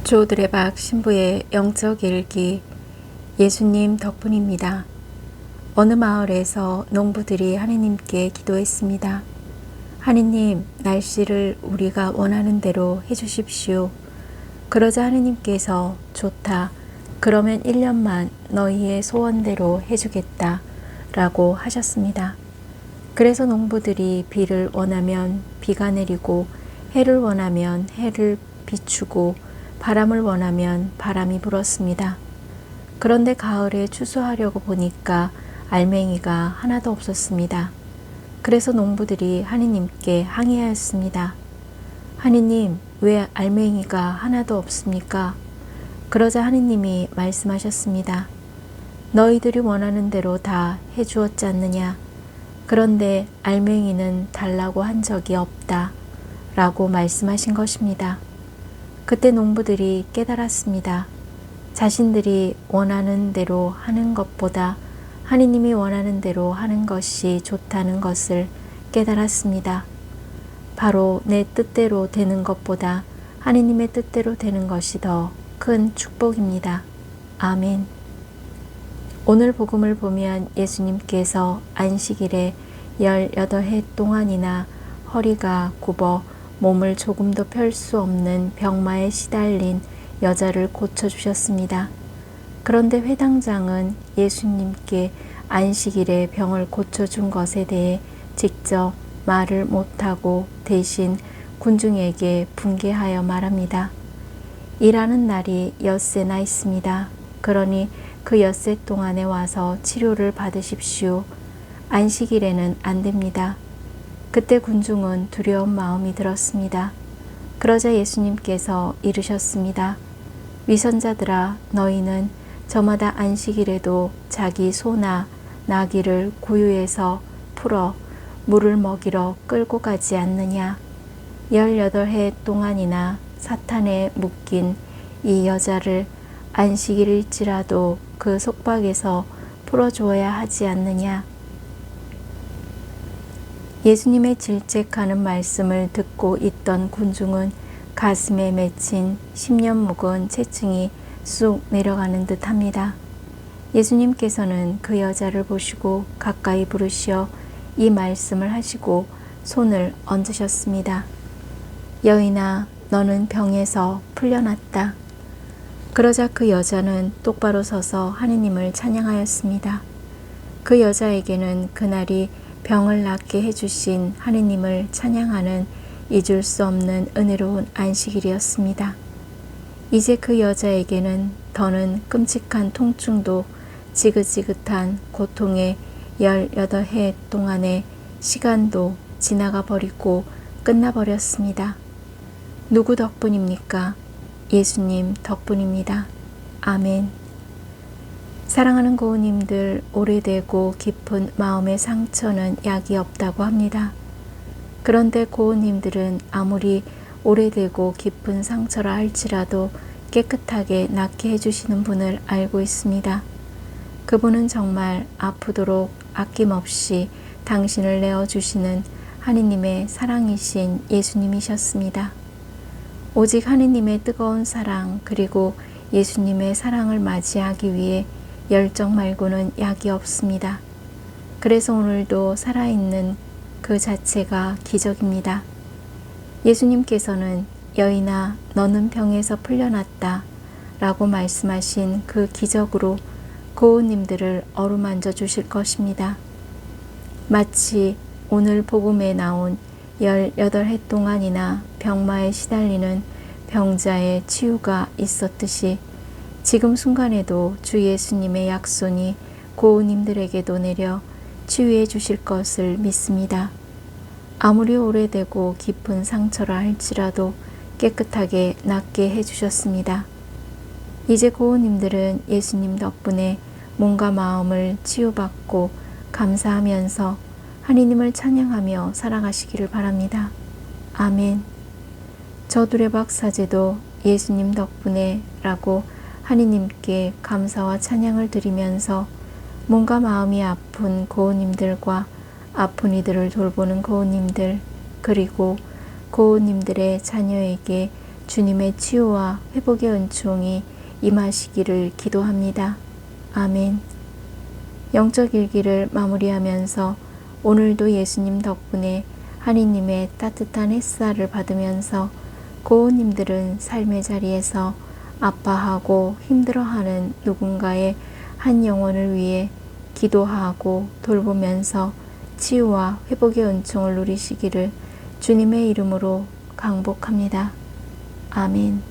조드레박 신부의 영적 일기. 예수님 덕분입니다. 어느 마을에서 농부들이 하느님께 기도했습니다. 하느님, 날씨를 우리가 원하는 대로 해주십시오. 그러자 하느님께서 좋다. 그러면 1년만 너희의 소원대로 해주겠다. 라고 하셨습니다. 그래서 농부들이 비를 원하면 비가 내리고 해를 원하면 해를 비추고 바람을 원하면 바람이 불었습니다. 그런데 가을에 추수하려고 보니까 알맹이가 하나도 없었습니다. 그래서 농부들이 하느님께 항의하였습니다. 하느님, 왜 알맹이가 하나도 없습니까? 그러자 하느님이 말씀하셨습니다. 너희들이 원하는 대로 다 해주었지 않느냐? 그런데 알맹이는 달라고 한 적이 없다. 라고 말씀하신 것입니다. 그때 농부들이 깨달았습니다. 자신들이 원하는 대로 하는 것보다 하느님이 원하는 대로 하는 것이 좋다는 것을 깨달았습니다. 바로 내 뜻대로 되는 것보다 하느님의 뜻대로 되는 것이 더 큰 축복입니다. 아멘. 오늘 복음을 보면 예수님께서 안식일에 18해 동안이나 허리가 굽어 몸을 조금도 펼 수 없는 병마에 시달린 여자를 고쳐주셨습니다. 그런데 회당장은 예수님께 안식일에 병을 고쳐준 것에 대해 직접 말을 못하고 대신 군중에게 분개하여 말합니다. 일하는 날이 엿새나 있습니다. 그러니 그 엿새 동안에 와서 치료를 받으십시오. 안식일에는 안 됩니다. 그때 군중은 두려운 마음이 들었습니다. 그러자 예수님께서 이르셨습니다. 위선자들아, 너희는 저마다 안식일에도 자기 소나 나귀를 구유에서 풀어 물을 먹이러 끌고 가지 않느냐? 18해 동안이나 사탄에 묶인 이 여자를 안식일일지라도 그 속박에서 풀어주어야 하지 않느냐? 예수님의 질책하는 말씀을 듣고 있던 군중은 가슴에 맺힌 10년 묵은 체증이 쑥 내려가는 듯 합니다. 예수님께서는 그 여자를 보시고 가까이 부르시어 이 말씀을 하시고 손을 얹으셨습니다. 여인아, 너는 병에서 풀려났다. 그러자 그 여자는 똑바로 서서 하느님을 찬양하였습니다. 그 여자에게는 그날이 병을 낫게 해주신 하느님을 찬양하는 잊을 수 없는 은혜로운 안식일이었습니다. 이제 그 여자에게는 더는 끔찍한 통증도 지긋지긋한 고통의 18해 동안의 시간도 지나가 버리고 끝나버렸습니다. 누구 덕분입니까? 예수님 덕분입니다. 아멘. 사랑하는 고우님들, 오래되고 깊은 마음의 상처는 약이 없다고 합니다. 그런데 고우님들은 아무리 오래되고 깊은 상처라 할지라도 깨끗하게 낫게 해주시는 분을 알고 있습니다. 그분은 정말 아프도록 아낌없이 당신을 내어주시는 하느님의 사랑이신 예수님이셨습니다. 오직 하느님의 뜨거운 사랑 그리고 예수님의 사랑을 맞이하기 위해 열정 말고는 약이 없습니다. 그래서 오늘도 살아있는 그 자체가 기적입니다. 예수님께서는 여인아, 너는 병에서 풀려났다 라고 말씀하신 그 기적으로 고우님들을 어루만져 주실 것입니다. 마치 오늘 복음에 나온 18해 동안이나 병마에 시달리는 병자의 치유가 있었듯이 지금 순간에도 주 예수님의 약손이 고우님들에게도 내려 치유해 주실 것을 믿습니다. 아무리 오래되고 깊은 상처라 할지라도 깨끗하게 낫게 해주셨습니다. 이제 고우님들은 예수님 덕분에 몸과 마음을 치유받고 감사하면서 하느님을 찬양하며 살아가시기를 바랍니다. 아멘. 저두레박 사제도 예수님 덕분에 라고 하느님께 감사와 찬양을 드리면서 몸과 마음이 아픈 고우님들과 아픈 이들을 돌보는 고우님들 그리고 고우님들의 자녀에게 주님의 치유와 회복의 은총이 임하시기를 기도합니다. 아멘. 영적 일기를 마무리하면서 오늘도 예수님 덕분에 하느님의 따뜻한 햇살을 받으면서 고우님들은 삶의 자리에서 아파하고 힘들어하는 누군가의 한 영혼을 위해 기도하고 돌보면서 치유와 회복의 은총을 누리시기를 주님의 이름으로 강복합니다. 아멘.